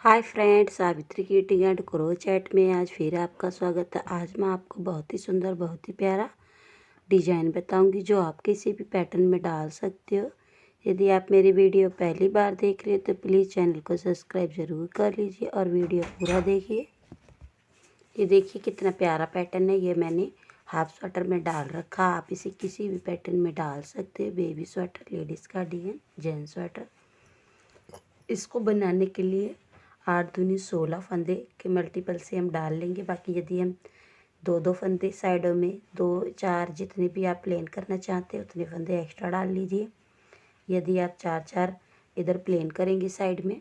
Hi friends, Savitri kiting and crochet में आज फिर आपका स्वागत है। आज मैं आपको बहुत ही सुंदर, बहुत ही प्यारा डिजाइन बताऊंगी जो आप किसी भी पैटर्न में डाल सकते हो। यदि आप मेरी वीडियो पहली बार देख रहे हो तो प्लीज़ चैनल को सब्सक्राइब ज़रूर कर लीजिए और वीडियो पूरा देखिए। ये देखिए कितना प्यारा पैटर्न है। ये मैंने हाफ स्वेटर में डाल रखा। आप इसे किसी भी पैटर्न में डाल सकते हो। Baby sweater, ladies cardigan, gents sweater. इसको बनाने के लिए 8 दूनी 16 फंदे के मल्टीपल से हम डाल लेंगे। बाकी यदि हम दो दो फंदे साइडों में 2 4 जितने भी आप प्लेन करना चाहते हैं उतने फंदे एक्स्ट्रा डाल लीजिए। यदि आप 4 4 इधर प्लेन करेंगे साइड में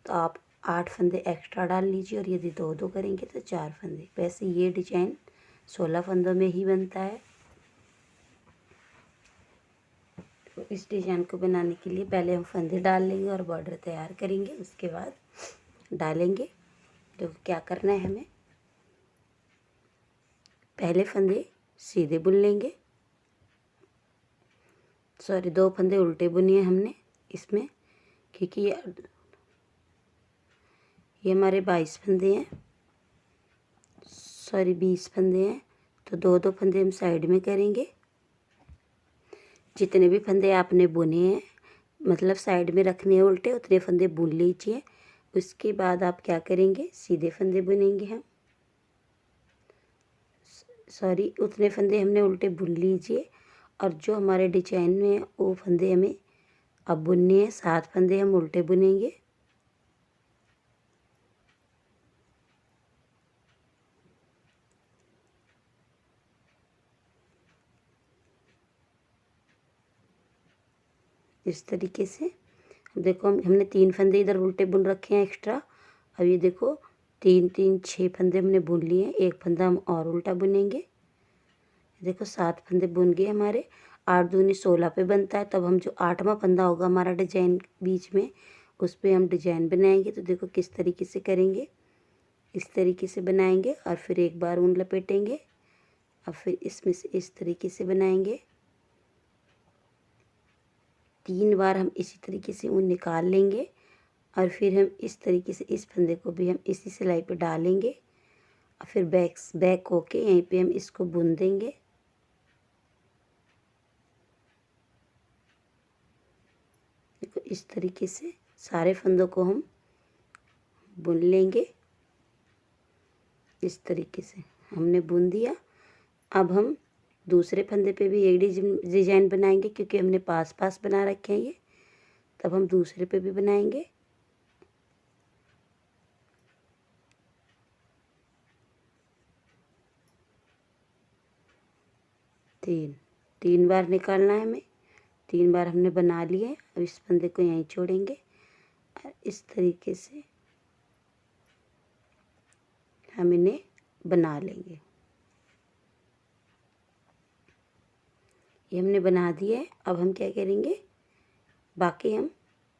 तो आप 8 फंदे एक्स्ट्रा डाल लीजिए, और यदि 2 2 करेंगे तो 4 फंदे। वैसे ये डिजाइन 16 फंदों में ही बनता है। तो इस डिजाइन को बनाने के लिए पहले हम फंदे डाल लेंगे और बॉर्डर तैयार करेंगे। उसके बाद डालेंगे। तो क्या करना है, हमें पहले फंदे सीधे बुन लेंगे। सॉरी, 2 फंदे उल्टे बुनिए हमने इसमें, क्योंकि ये हमारे 22 फंदे हैं, सॉरी 20 फंदे हैं। तो 2 2 फंदे हम साइड में करेंगे। जितने भी फंदे आपने बुने हैं, मतलब साइड में रखने हैं उल्टे, उतने फंदे बुन लीजिए। उसके बाद आप क्या करेंगे, सीधे फंदे बुनेंगे हम। सॉरी, उतने फंदे हमने उल्टे बुन लीजिए, और जो हमारे डिजाइन में वो फंदे हमें अब बुनने हैं, 7 फंदे हम उल्टे बुनेंगे। इस तरीके से। अब देखो हमने 3 फंदे इधर उल्टे बुन रखे हैं एक्स्ट्रा। अब ये देखो 3 3 6 फंदे हमने बुन लिए हैं। एक फंदा हम और उल्टा बुनेंगे। देखो 7 फंदे बुन गए हमारे। 8 दूनी 16 पे बनता है। तब हम जो 8वां फंदा होगा हमारा डिजाइन बीच में, उस पर हम डिजाइन बनाएंगे। तो देखो किस तरीके से करेंगे, इस तरीके से बनाएंगे और फिर एक बार ऊन लपेटेंगे और फिर इसमें से इस तरीके से बनाएंगे। 3 बार हम इसी तरीके से ऊन निकाल लेंगे, और फिर हम इस तरीके से इस फंदे को भी हम इसी सिलाई पे डालेंगे, और फिर बैक होके यहीं पे हम इसको बुन देंगे। देखो इस तरीके से सारे फंदों को हम बुन लेंगे। इस तरीके से हमने बुन दिया। अब हम दूसरे फंदे पे भी एक डिजाइन बनाएंगे, क्योंकि हमने पास पास बना रखे हैं ये। तब हम दूसरे पे भी बनाएंगे। तीन बार निकालना है हमें। 3 बार हमने बना लिए। अब इस फंदे को यहीं छोड़ेंगे और इस तरीके से हम इन्हें बना लेंगे। ये हमने बना दिया है। अब हम क्या करेंगे, बाकी हम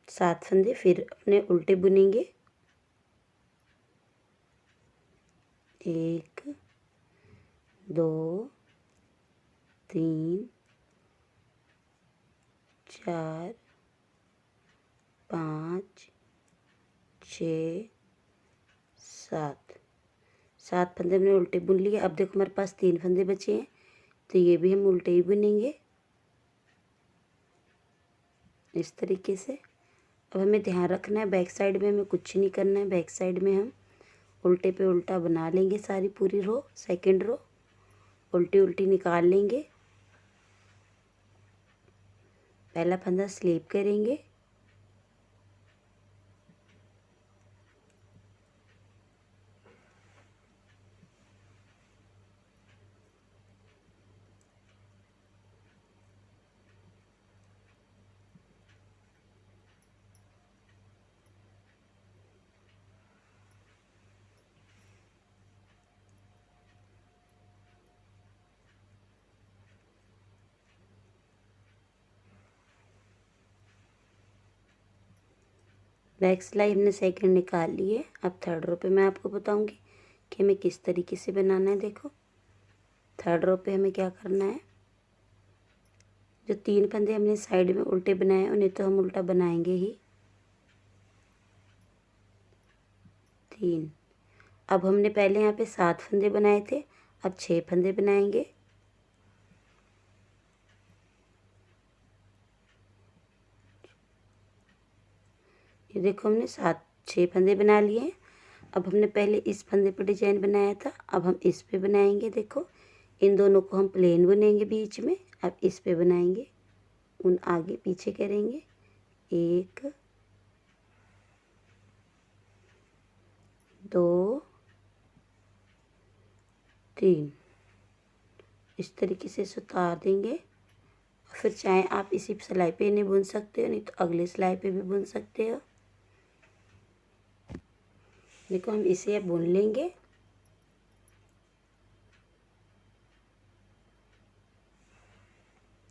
7 फंदे फिर अपने उल्टे बुनेंगे। 1 2 3 4 5 6 7 7 फंदे हमने उल्टे बुन लिए। अब देखो हमारे पास 3 फंदे बचे हैं, तो ये भी हम उल्टे ही बुनेंगे इस तरीके से। अब हमें ध्यान रखना है, बैक साइड में हमें कुछ नहीं करना है। बैक साइड में हम उल्टे पे उल्टा बना लेंगे। सारी पूरी रो, सेकंड रो उल्टी उल्टी निकाल लेंगे। पहला फंदा स्लीप करेंगे। बैक सिलाई हमने सेकंड निकाल ली है। अब थर्ड रो पे मैं आपको बताऊंगी कि हमें किस तरीके से बनाना है। देखो थर्ड रो पे हमें क्या करना है, जो 3 फंदे हमने साइड में उल्टे बनाए हैं उन्हें तो हम उल्टा बनाएंगे ही। 3। अब हमने पहले यहाँ पे 7 फंदे बनाए थे, अब 6 फंदे बनाएंगे। ये देखो हमने 6 फंदे बना लिए हैं। अब हमने पहले इस फंदे पर डिजाइन बनाया था, अब हम इस पे बनाएंगे। देखो इन दोनों को हम प्लेन बुनेंगे बीच में, अब इस पे बनाएंगे, उन आगे पीछे करेंगे। 1 2 3 इस तरीके से उतार देंगे। फिर चाहे आप इसी सिलाई पे इन्हें बुन सकते हो, नहीं तो अगले सिलाई पे भी बुन सकते हो। देखो हम इसे अब बुन लेंगे।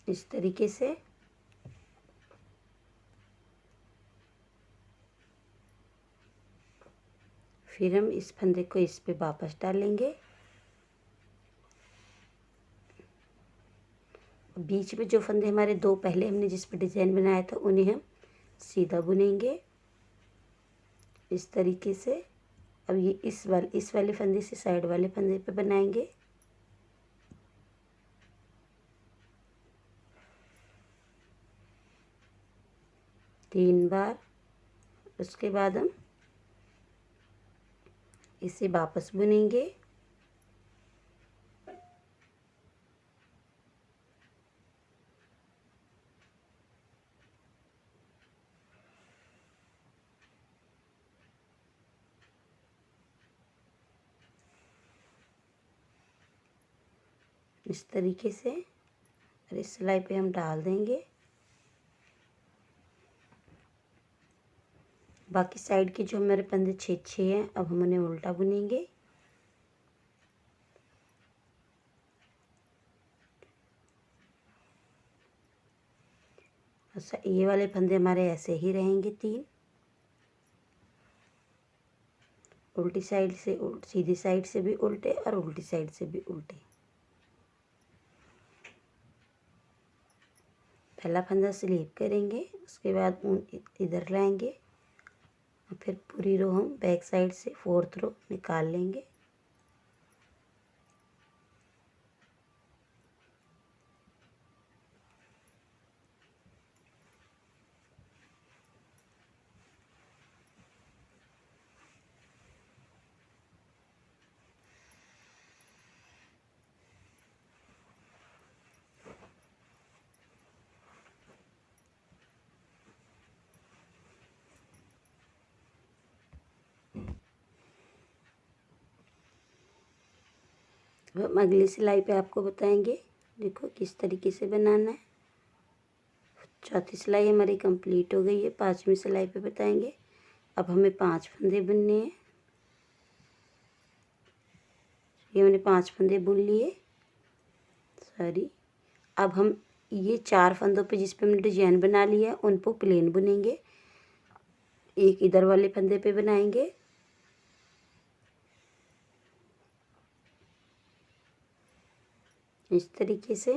इस तरीके से फिर हम इस फंदे को इस पे वापस डालेंगे। बीच में जो फंदे हमारे 2 पहले हमने जिस पे डिजाइन बनाया था उन्हें हम सीधा बुनेंगे इस तरीके से। अब ये इस वाले फंदे से साइड वाले फंदे पे बनाएंगे। तीन बार। उसके बाद हम इसे वापस बुनेंगे। इस तरीके से और इस सिलाई पे हम डाल देंगे। बाकी साइड के जो हमारे फंदे 6 हैं, अब हम उन्हें उल्टा बुनेंगे। अच्छा, ये वाले फंदे हमारे ऐसे ही रहेंगे 3। उल्टी साइड से सीधी साइड से भी उल्टे और उल्टी साइड से भी उल्टे। पहला फंदा स्लीप करेंगे, उसके बाद ऊन इधर लाएंगे और फिर पूरी रो हम बैक साइड से 4th रो निकाल लेंगे। अब हम अगली सिलाई पे आपको बताएंगे। देखो किस तरीके से बनाना है। चौथी सिलाई हमारी कंप्लीट हो गई है, 5वीं सिलाई पे बताएंगे। अब हमें 5 फंदे बुनने हैं। ये हमने 5 फंदे बुन लिए। सॉरी, अब हम ये 4 फंदों पे जिस पे हमने डिजाइन बना लिया है उन पर प्लेन बुनेंगे। एक इधर वाले फंदे पे बनाएंगे, इस तरीके से।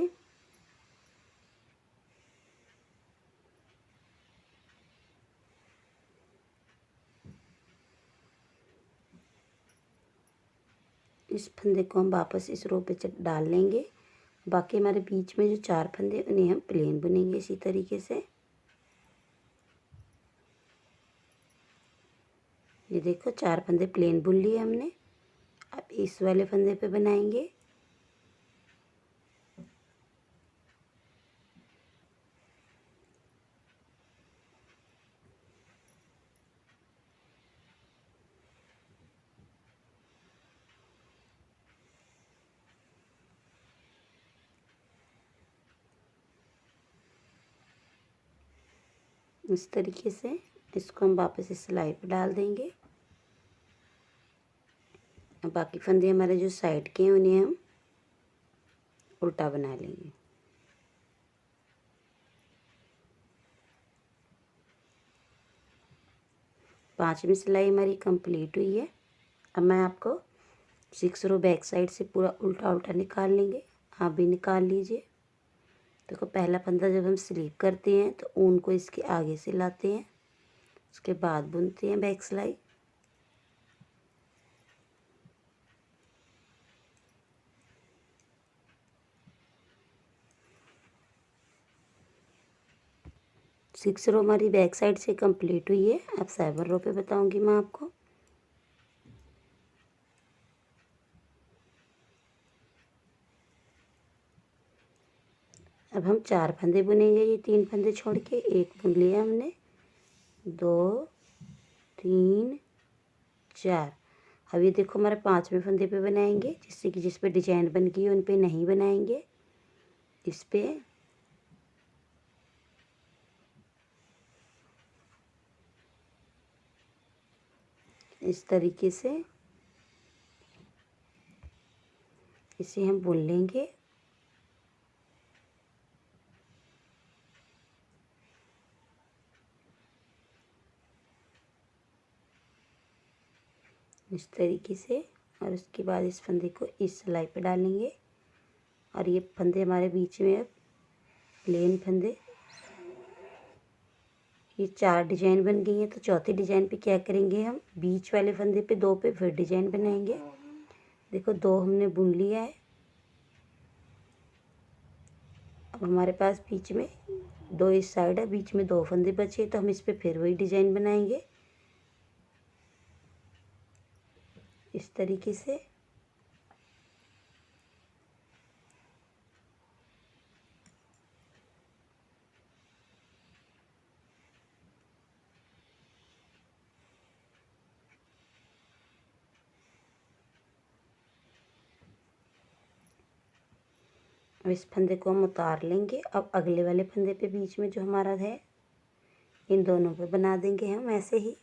इस फंदे को हम वापस इस रो पे डाल लेंगे। बाकी हमारे बीच में जो 4 फंदे उन्हें हम प्लेन बुनेंगे इसी तरीके से। ये देखो 4 फंदे प्लेन बुन लिए हमने। अब इस वाले फंदे पे बनाएंगे। इस तरीके से इसको हम वापस इस सिलाई पे डाल देंगे। अब बाकी फंदे हमारे जो साइड के हैं उन्हें हम उल्टा बना लेंगे। पांचवी सिलाई हमारी कंप्लीट हुई है। अब मैं आपको 6 रो बैक साइड से पूरा उल्टा उल्टा निकाल लेंगे। आप भी निकाल लीजिए। देखो पहला फंदा जब हम स्लीप करते हैं तो ऊन को इसके आगे से लाते हैं, उसके बाद बुनते हैं बैक सिलाई। 6 रो हमारी बैक साइड से कंप्लीट हुई है। अब 7 रो पे बताऊंगी मैं आपको। अब हम 4 फंदे बुनेंगे, ये 3 फंदे छोड़ के एक बुन लिया हमने, 2 3 4। अब ये देखो हमारे 5वें फंदे पे बनाएंगे, जिससे कि जिस पे डिजाइन बन गई है उन पे नहीं बनाएंगे, इस पे इस तरीके से इसे हम बुन लेंगे। इस तरीके से, और उसके बाद इस फंदे को इस सिलाई पे डालेंगे, और ये फंदे हमारे बीच में अब प्लेन फंदे, ये 4 डिजाइन बन गई हैं। तो चौथी डिजाइन पे क्या करेंगे, हम बीच वाले फंदे पे 2 पे फिर डिजाइन बनाएंगे। देखो 2 हमने बुन लिया है। अब हमारे पास बीच में 2 इस साइड है, बीच में 2 फंदे बचे, तो हम इस पे फिर वही डिजाइन बनाएंगे इस तरीके से। अब इस फंदे को हम उतार लेंगे। अब अगले वाले फंदे पे बीच में जो हमारा है, इन दोनों पे बना देंगे हम ऐसे ही।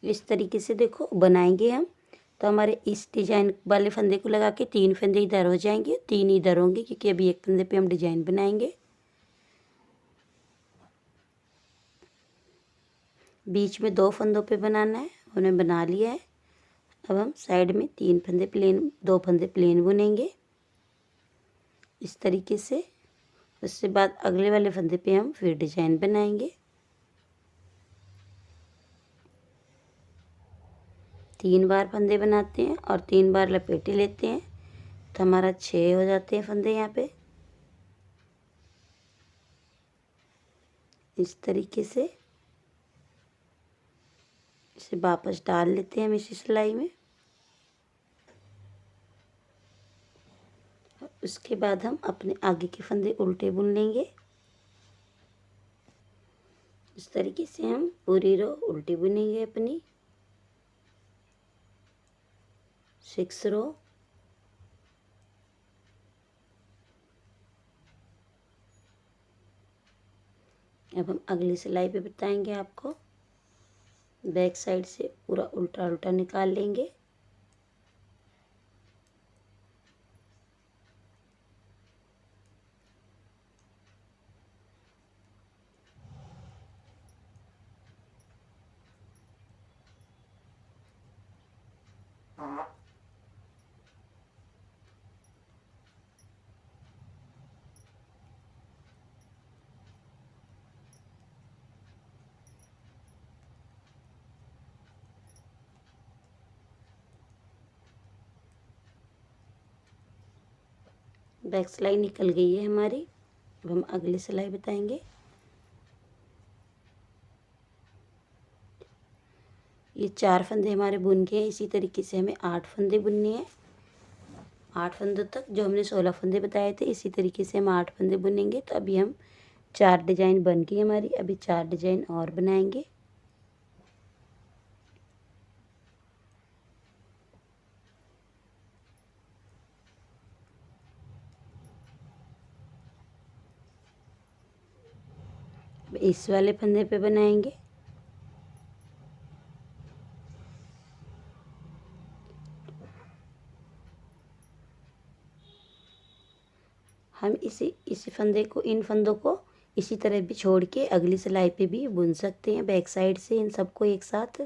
इस तरीके से देखो बनाएंगे हम। तो हमारे इस डिजाइन वाले फंदे को लगा के 3 फंदे इधर हो जाएंगे, 3 इधर होंगे, क्योंकि अभी एक फंदे पे हम डिजाइन बनाएंगे। बीच में 2 फंदों पे बनाना है, उन्हें बना लिया है। अब हम साइड में 3 फंदे प्लेन, 2 फंदे प्लेन बुनेंगे इस तरीके से। उसके बाद अगले वाले फंदे पे हम फिर डिजाइन बनाएंगे। 3 बार फंदे बनाते हैं और 3 बार लपेटे लेते हैं, तो हमारा 6 हो जाते हैं फंदे यहाँ पे इस तरीके से। इसे वापस डाल लेते हैं हम इसी सिलाई में। उसके बाद हम अपने आगे के फंदे उल्टे बुन लेंगे इस तरीके से। हम पूरी रो उल्टी बुनेंगे अपनी 6 रो। अब हम अगली सिलाई पे बताएंगे आपको। बैक साइड से पूरा उल्टा उल्टा निकाल लेंगे। बैक सिलाई निकल गई है हमारी। अब हम अगली सिलाई बताएंगे। ये 4 फंदे हमारे बुन के हैं। इसी तरीके से हमें 8 फंदे बुनने हैं। 8 फंदों तक, जो हमने 16 फंदे बताए थे, इसी तरीके से हम 8 फंदे बुनेंगे। तो अभी हम 4 डिजाइन बन गई हमारी, अभी 4 डिजाइन और बनाएंगे। इस वाले फंदे पे बनाएंगे। हम इसी फंदे को, इन फंदों को इसी तरह भी छोड़ के अगली सिलाई पे भी बुन सकते हैं बैक साइड से इन सबको एक साथ।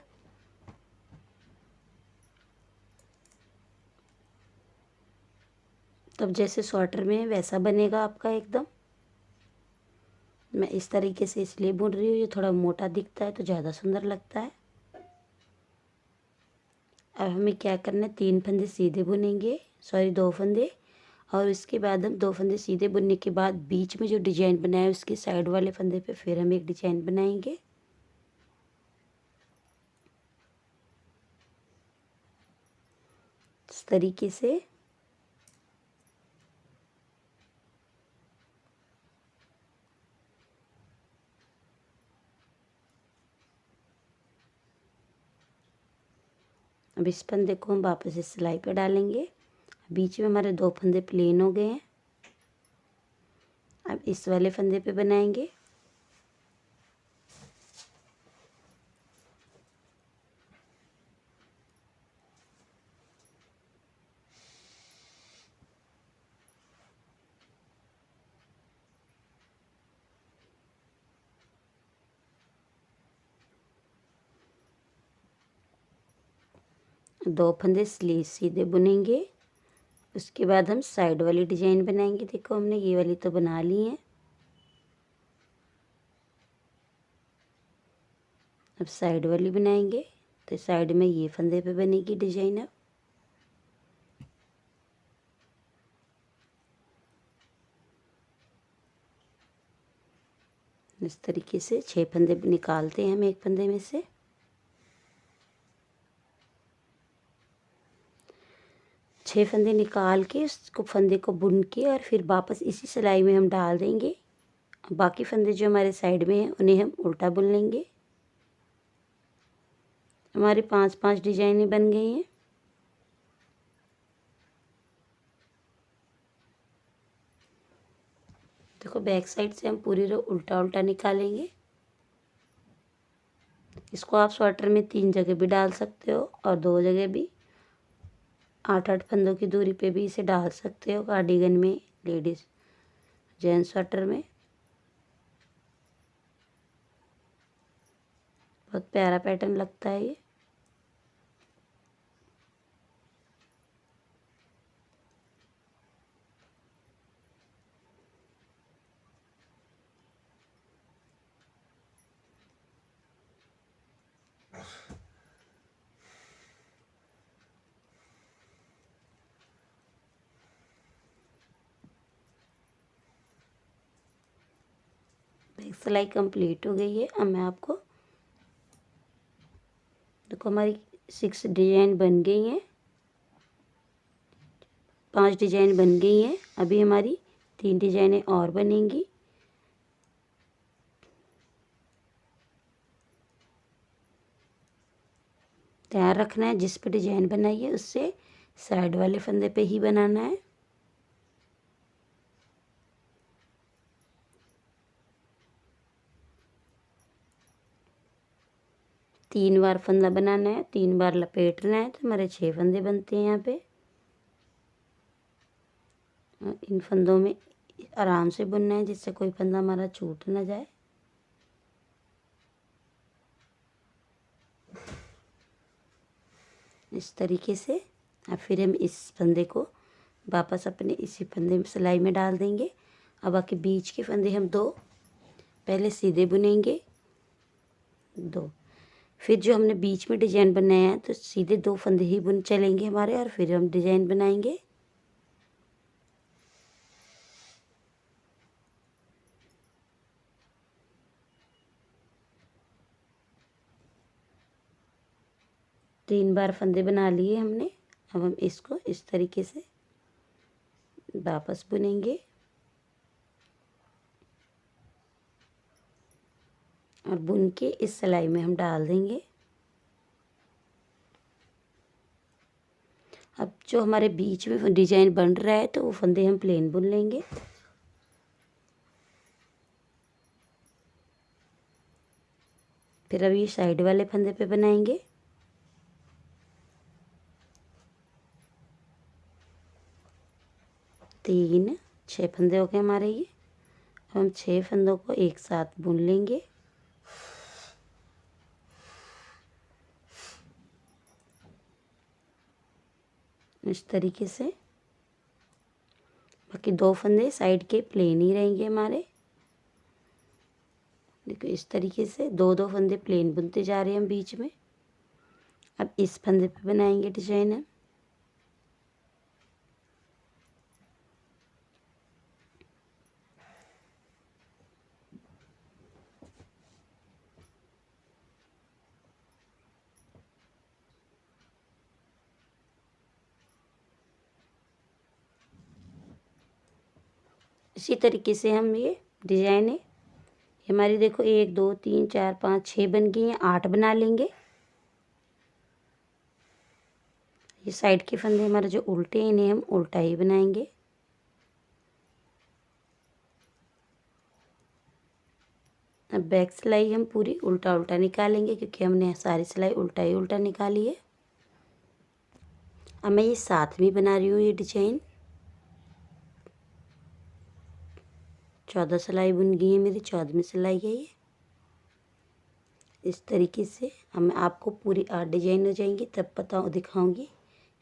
तब जैसे स्वेटर में वैसा बनेगा आपका एकदम। मैं इस तरीके से इसलिए बुन रही हूँ, ये थोड़ा मोटा दिखता है तो ज़्यादा सुंदर लगता है। अब हमें क्या करना है, 3 फंदे सीधे बुनेंगे, सॉरी 2 फंदे, और इसके बाद हम 2 फंदे सीधे बुनने के बाद बीच में जो डिजाइन बनाया है उसके साइड वाले फंदे पे फिर हम एक डिजाइन बनाएंगे। इस तरीके से अब इस फंदे को हम वापस इस सिलाई पे डालेंगे। बीच में हमारे 2 फंदे प्लेन हो गए हैं। अब इस वाले फंदे पे बनाएंगे। दो फंदे सीधे बुनेंगे। उसके बाद हम साइड वाली डिजाइन बनाएंगे। देखो हमने ये वाली तो बना ली है। अब साइड वाली बनाएंगे तो साइड में ये फंदे पे बनेगी डिजाइन। अब इस तरीके से 6 फंदे निकालते हैं हम एक फंदे में से। छः फंदे निकाल के उसको फंदे को बुन के और फिर वापस इसी सिलाई में हम डाल देंगे। बाकी फंदे जो हमारे साइड में हैं उन्हें हम उल्टा बुन लेंगे। हमारी 5-5 डिजाइनें बन गई हैं। देखो बैक साइड से हम पूरी रो उल्टा उल्टा निकालेंगे। इसको आप स्वेटर में 3 जगह भी डाल सकते हो और 2 जगह भी, 8-8 फंदों की दूरी पे भी इसे डाल सकते हो। कार्डिगन में, लेडीज जेंट्स स्वेटर में बहुत प्यारा पैटर्न लगता है ये। बैक सिलाई कंप्लीट हो गई है। अब मैं आपको, देखो हमारी 6 डिजाइन बन गई हैं, 5 डिजाइन बन गई हैं। अभी हमारी 3 डिजाइनें और बनेंगी। ध्यान रखना है जिस पे डिजाइन बनाई है उससे साइड वाले फंदे पे ही बनाना है। तीन बार फंदा बनाना है, 3 बार लपेटना है तो हमारे 6 फंदे बनते हैं यहाँ पे। इन फंदों में आराम से बुनना है जिससे कोई फंदा हमारा छूट ना जाए। इस तरीके से अब फिर हम इस फंदे को वापस अपने इसी फंदे में सिलाई में डाल देंगे। अब बाकी बीच के फंदे हम 2 पहले सीधे बुनेंगे, 2, फिर जो हमने बीच में डिजाइन बनाया है तो सीधे 2 फंदे ही बुन चलेंगे हमारे, और फिर हम डिजाइन बनाएंगे। तीन बार फंदे बना लिए हमने। अब हम इसको इस तरीके से वापस बुनेंगे और बुन के इस सिलाई में हम डाल देंगे। अब जो हमारे बीच में डिजाइन बन रहा है तो वो फंदे हम प्लेन बुन लेंगे। फिर अभी साइड वाले फंदे पे बनाएंगे। तीन, 6 फंदे हो गए हमारे ये। अब हम 6 फंदों को एक साथ बुन लेंगे। इस तरीके से। बाकी 2 फंदे साइड के प्लेन ही रहेंगे हमारे। देखो इस तरीके से 2-2 फंदे प्लेन बुनते जा रहे हैं हम बीच में। अब इस फंदे पे बनाएंगे डिजाइन हम। इसी तरीके से हम ये डिजाइन है हमारी, देखो 1 2 3 4 5 6 बन गई हैं। 8 बना लेंगे। ये साइड के फंदे हमारे जो उल्टे हैं इन्हें हम उल्टा ही बनाएंगे। अब बैक सिलाई हम पूरी उल्टा उल्टा निकालेंगे क्योंकि हमने सारी सिलाई उल्टा ही उल्टा निकाली है। अब मैं ये साथ में बना रही हूँ ये डिजाइन। 14 सिलाई बुन गई है मेरी, 14वीं सिलाई है ये। इस तरीके से हम आपको पूरी 8 डिजाइन हो जाएंगी तब दिखाऊंगी।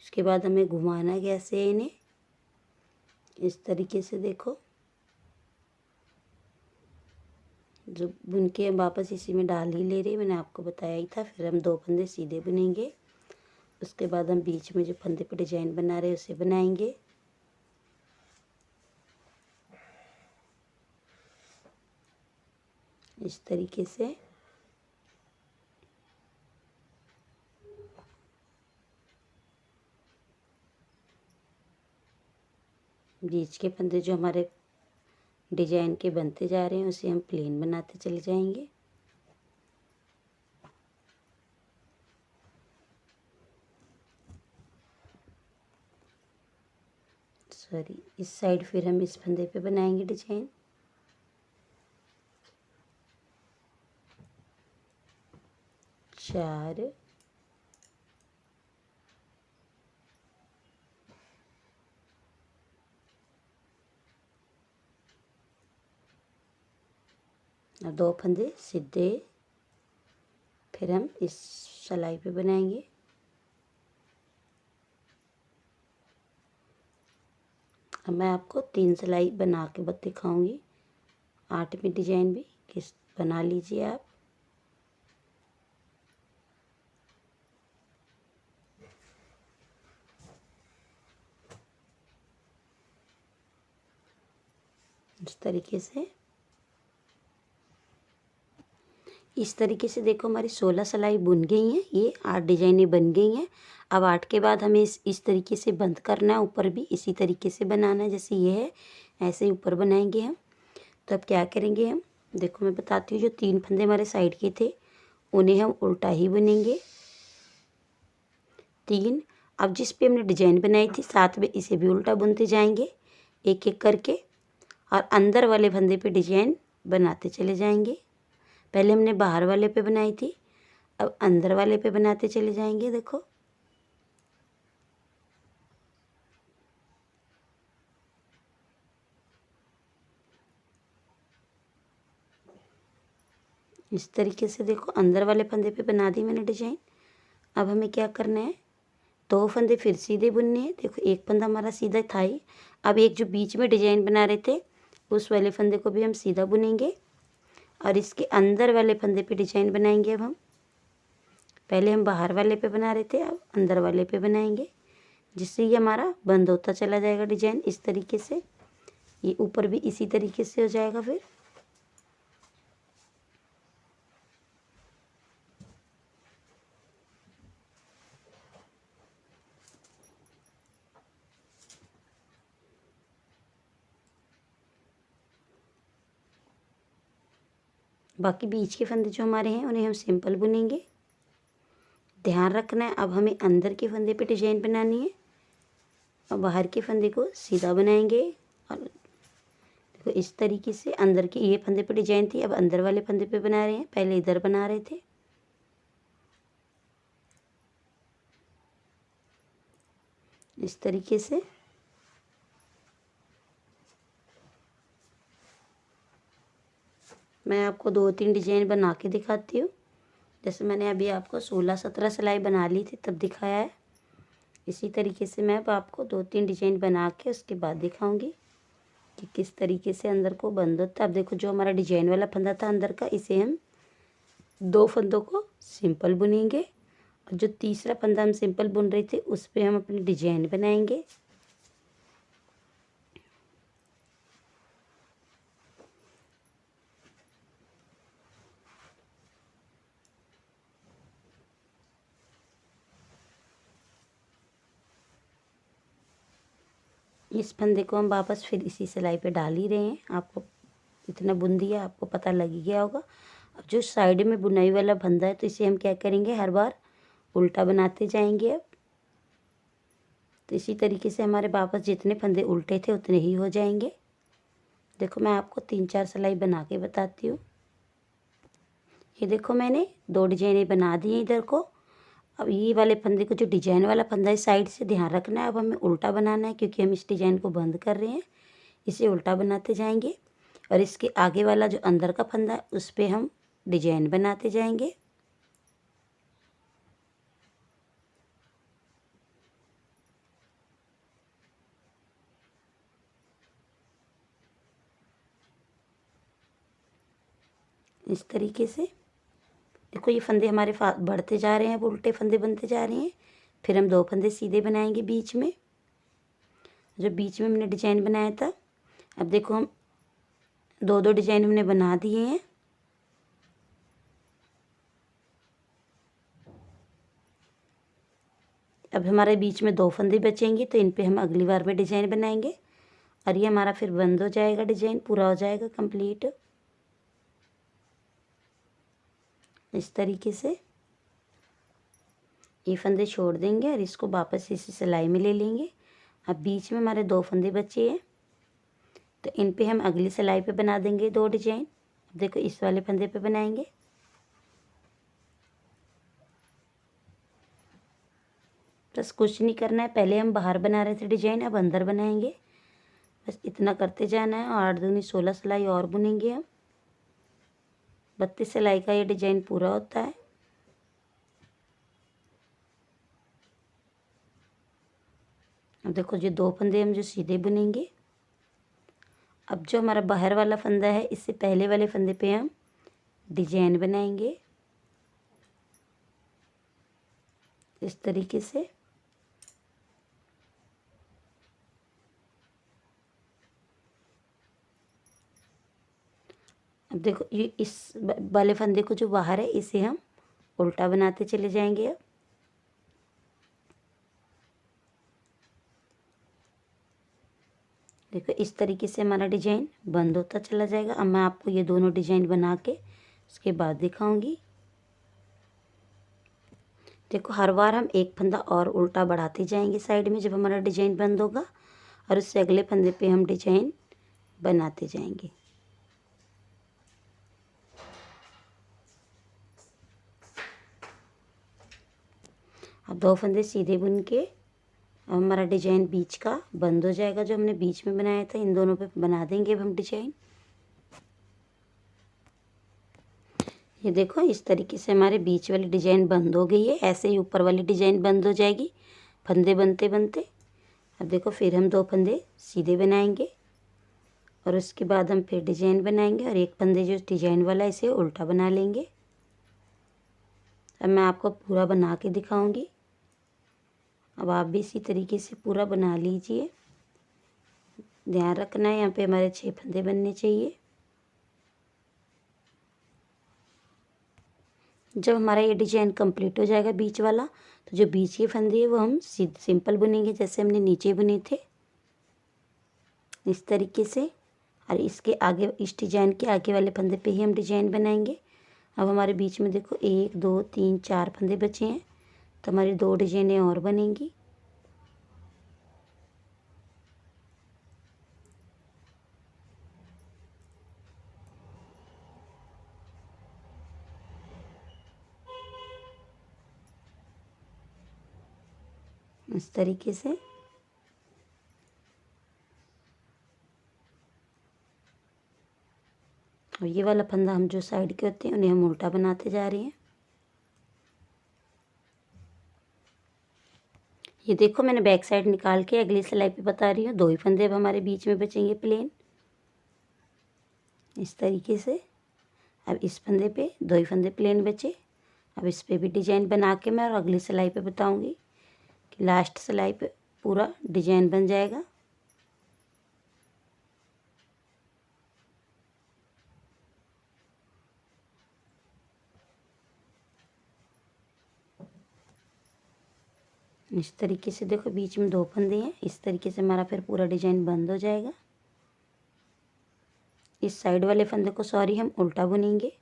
उसके बाद हमें घुमाना कैसे है इन्हें। इस तरीके से देखो, जो बुन के हम वापस इसी में डाल ही ले रहे, मैंने आपको बताया ही था। फिर हम 2 फंदे सीधे बुनेंगे। उसके बाद हम बीच में जो फंदे पे डिजाइन बना रहे हैं उसे बनाएंगे। इस तरीके से। बीच के फंदे जो हमारे डिजाइन के बनते जा रहे हैं उसे हम प्लेन बनाते चले जाएंगे। सॉरी, इस साइड फिर हम इस फंदे पे बनाएंगे डिजाइन। चार, और 2 फंदे सीधे फिर हम इस सिलाई पे बनाएंगे। अब मैं आपको 3 सिलाई बना के दिखाऊंगी। 8वीं डिजाइन भी किस बना लीजिए आप। इस तरीके से। इस तरीके से देखो हमारी 16 सिलाई बुन गई हैं। ये 8 डिजाइनें बन गई हैं। अब 8 के बाद हमें इस तरीके से बंद करना है। ऊपर भी इसी तरीके से बनाना है जैसे ये है, ऐसे ही ऊपर बनाएंगे हम। तो अब क्या करेंगे हम, देखो मैं बताती हूँ। जो 3 फंदे हमारे साइड के थे उन्हें हम उल्टा ही बुनेंगे 3। अब जिस पे हमने डिजाइन बनाई थी साथ में इसे भी उल्टा बुनते जाएंगे एक एक करके, और अंदर वाले फंदे पे डिजाइन बनाते चले जाएंगे। पहले हमने बाहर वाले पे बनाई थी, अब अंदर वाले पे बनाते चले जाएंगे। देखो इस तरीके से। देखो अंदर वाले फंदे पे बना दी मैंने डिजाइन। अब हमें क्या करना है, 2 फंदे फिर सीधे बुनने हैं। देखो एक फंदा हमारा सीधा था ही। अब एक जो बीच में डिजाइन बना रहे थे उस वाले फंदे को भी हम सीधा बुनेंगे, और इसके अंदर वाले फंदे पे डिजाइन बनाएंगे। अब हम पहले हम बाहर वाले पे बना रहे थे, अब अंदर वाले पे बनाएंगे, जिससे ये हमारा बंद होता चला जाएगा डिजाइन। इस तरीके से ये ऊपर भी इसी तरीके से हो जाएगा। फिर बाकी बीच के फंदे जो हमारे हैं उन्हें हम सिंपल बुनेंगे। ध्यान रखना है, अब हमें अंदर के फंदे पे डिजाइन बनानी है और बाहर के फंदे को सीधा बनाएंगे। और देखो इस तरीके से अंदर के ये फंदे पे डिजाइन थी, अब अंदर वाले फंदे पे बना रहे हैं। पहले इधर बना रहे थे। इस तरीके से। मैं आपको 2-3 डिजाइन बना के दिखाती हूँ। जैसे मैंने अभी आपको 16-17 सिलाई बना ली थी तब दिखाया है, इसी तरीके से मैं अब आपको 2-3 डिजाइन बना के उसके बाद दिखाऊंगी कि किस तरीके से अंदर को बंद होता है। अब देखो जो हमारा डिजाइन वाला फंदा था अंदर का, इसे हम 2 फंदों को सिंपल बुनेंगे और जो तीसरा फंदा हम सिंपल बुन रहे थे उस पे हम अपनी डिजाइन बनाएंगे। इस फंदे को हम वापस फिर इसी सिलाई पे डाल ही रहे हैं। आपको इतना बुन दिया, आपको पता लग ही गया होगा। अब जो साइड में बुनाई वाला फंदा है तो इसे हम क्या करेंगे, हर बार उल्टा बनाते जाएंगे। अब तो इसी तरीके से हमारे वापस जितने फंदे उल्टे थे उतने ही हो जाएंगे। देखो मैं आपको 3-4 सिलाई बना के बताती हूँ। ये देखो मैंने 2 डिजाइनें बना दी हैं इधर को। अब ये वाले फंदे को, जो डिजाइन वाला फंदा है, साइड से ध्यान रखना है। अब हमें उल्टा बनाना है क्योंकि हम इस डिजाइन को बंद कर रहे हैं। इसे उल्टा बनाते जाएंगे और इसके आगे वाला जो अंदर का फंदा है उस पर हम डिजाइन बनाते जाएंगे। इस तरीके से देखो ये फंदे हमारे बढ़ते जा रहे हैं, अब उल्टे फंदे बनते जा रहे हैं। फिर हम 2 फंदे सीधे बनाएंगे बीच में, जो बीच में हमने डिजाइन बनाया था। अब देखो हम 2-2 डिजाइन हमने बना दिए हैं। अब हमारे बीच में 2 फंदे बचेंगे तो इन पे हम अगली बार में डिजाइन बनाएंगे और ये हमारा फिर बंद हो जाएगा, डिजाइन पूरा हो जाएगा कंप्लीट। इस तरीके से ये फंदे छोड़ देंगे और इसको वापस इसी सिलाई में ले लेंगे। अब बीच में हमारे 2 फंदे बचे हैं तो इन पे हम अगली सिलाई पे बना देंगे 2 डिजाइन। अब देखो इस वाले फंदे पे बनाएंगे। बस कुछ नहीं करना है, पहले हम बाहर बना रहे थे डिजाइन, अब अंदर बनाएंगे। बस इतना करते जाना है और 8 दूनी 16 सिलाई और बुनेंगे हम। 32 सिलाई का ये डिजाइन पूरा होता है। अब देखो जो 2 फंदे हम जो सीधे बुनेंगे। अब जो हमारा बाहर वाला फंदा है इससे पहले वाले फंदे पे हम डिजाइन बनाएंगे इस तरीके से। अब देखो ये इस वाले फंदे को जो बाहर है इसे हम उल्टा बनाते चले जाएंगे। अब देखो इस तरीके से हमारा डिजाइन बंद होता चला जाएगा। अब मैं आपको ये दोनों डिजाइन बना के उसके बाद दिखाऊंगी। देखो हर बार हम एक फंदा और उल्टा बढ़ाते जाएंगे साइड में जब हमारा डिजाइन बंद होगा और उससे अगले फंदे पे हम डिजाइन बनाते जाएंगे। अब 2 फंदे सीधे बुन के अब हमारा डिजाइन बीच का बंद हो जाएगा, जो हमने बीच में बनाया था इन दोनों पे बना देंगे अब हम डिजाइन। ये देखो इस तरीके से हमारे बीच वाली डिजाइन बंद हो गई है। ऐसे ही ऊपर वाली डिजाइन बंद हो जाएगी फंदे बनते बनते। अब देखो फिर हम 2 फंदे सीधे बनाएंगे और उसके बाद हम फिर डिजाइन बनाएंगे और एक फंदे जो डिजाइन वाला इसे उल्टा बना लेंगे। अब मैं आपको पूरा बना के दिखाऊंगी। अब आप भी इसी तरीके से पूरा बना लीजिए। ध्यान रखना है यहाँ पे हमारे 6 फंदे बनने चाहिए। जब हमारा ये डिजाइन कंप्लीट हो जाएगा बीच वाला, तो जो बीच के फंदे है वो हम सिंपल बुनेंगे जैसे हमने नीचे बुने थे इस तरीके से। और इसके आगे, इस डिजाइन के आगे वाले फंदे पे ही हम डिजाइन बनाएंगे। अब हमारे बीच में देखो 1 2 3 4 फंदे बचे हैं तो हमारी 2 डिजाइनें और बनेंगी। इस तरीके से और ये वाला फंदा हम जो साइड के होते हैं उन्हें हम उल्टा बनाते जा रहे हैं। ये देखो मैंने बैक साइड निकाल के अगली सिलाई पे बता रही हूँ। 2 ही फंदे अब हमारे बीच में बचेंगे प्लेन, इस तरीके से। अब इस फंदे पे 2 ही फंदे प्लेन बचे। अब इस पे भी डिजाइन बना के मैं और अगली सिलाई पे बताऊंगी कि लास्ट सिलाई पे पूरा डिजाइन बन जाएगा। इस तरीके से देखो बीच में 2 फंदे हैं, इस तरीके से हमारा फिर पूरा डिजाइन बंद हो जाएगा। इस साइड वाले फंदे को सॉरी हम उल्टा बुनेंगे।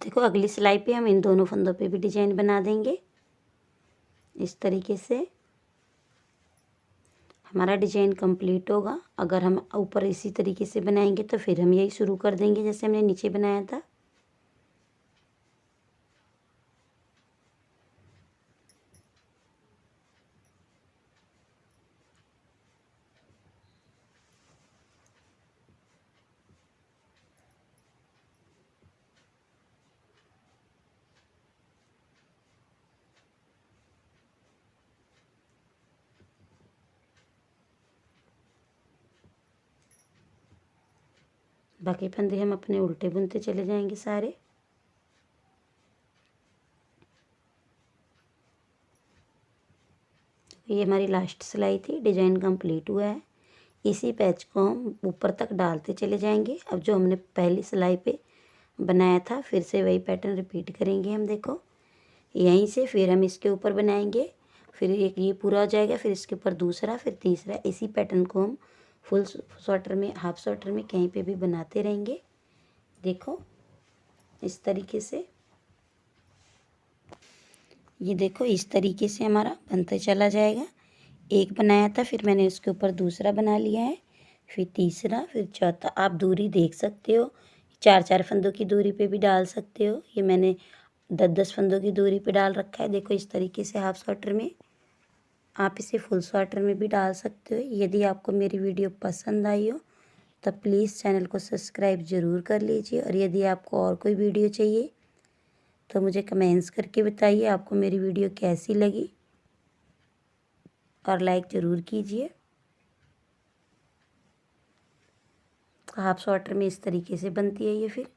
देखो अगली सिलाई पे हम इन दोनों फंदों पे भी डिजाइन बना देंगे। इस तरीके से हमारा डिजाइन कंप्लीट होगा। अगर हम ऊपर इसी तरीके से बनाएंगे तो फिर हम यही शुरू कर देंगे जैसे हमने नीचे बनाया था। बाकी फंदे हम अपने उल्टे बुनते चले जाएंगे सारे। ये हमारी लास्ट सिलाई थी, डिजाइन कंप्लीट हुआ है। इसी पैच को हम ऊपर तक डालते चले जाएंगे। अब जो हमने पहली सिलाई पे बनाया था फिर से वही पैटर्न रिपीट करेंगे हम। देखो यहीं से फिर हम इसके ऊपर बनाएंगे, फिर एक ये पूरा हो जाएगा, फिर इसके ऊपर दूसरा, फिर तीसरा। इसी पैटर्न को हम फुल स्वेटर में, हाफ स्वेटर में, कहीं पे भी बनाते रहेंगे। देखो इस तरीके से, ये देखो इस तरीके से हमारा बनते चला जाएगा। एक बनाया था, फिर मैंने इसके ऊपर दूसरा बना लिया है, फिर तीसरा, फिर चौथा। आप दूरी देख सकते हो, 4-4 फंदों की दूरी पे भी डाल सकते हो। ये मैंने 10-10 फंदों की दूरी पे डाल रखा है। देखो इस तरीके से हाफ स्वेटर में, आप इसे फुल स्वेटर में भी डाल सकते हो। यदि आपको मेरी वीडियो पसंद आई हो तो प्लीज़ चैनल को सब्सक्राइब ज़रूर कर लीजिए। और यदि आपको और कोई वीडियो चाहिए तो मुझे कमेंट्स करके बताइए आपको मेरी वीडियो कैसी लगी, और लाइक ज़रूर कीजिए। हाफ स्वेटर में इस तरीके से बनती है ये फिर।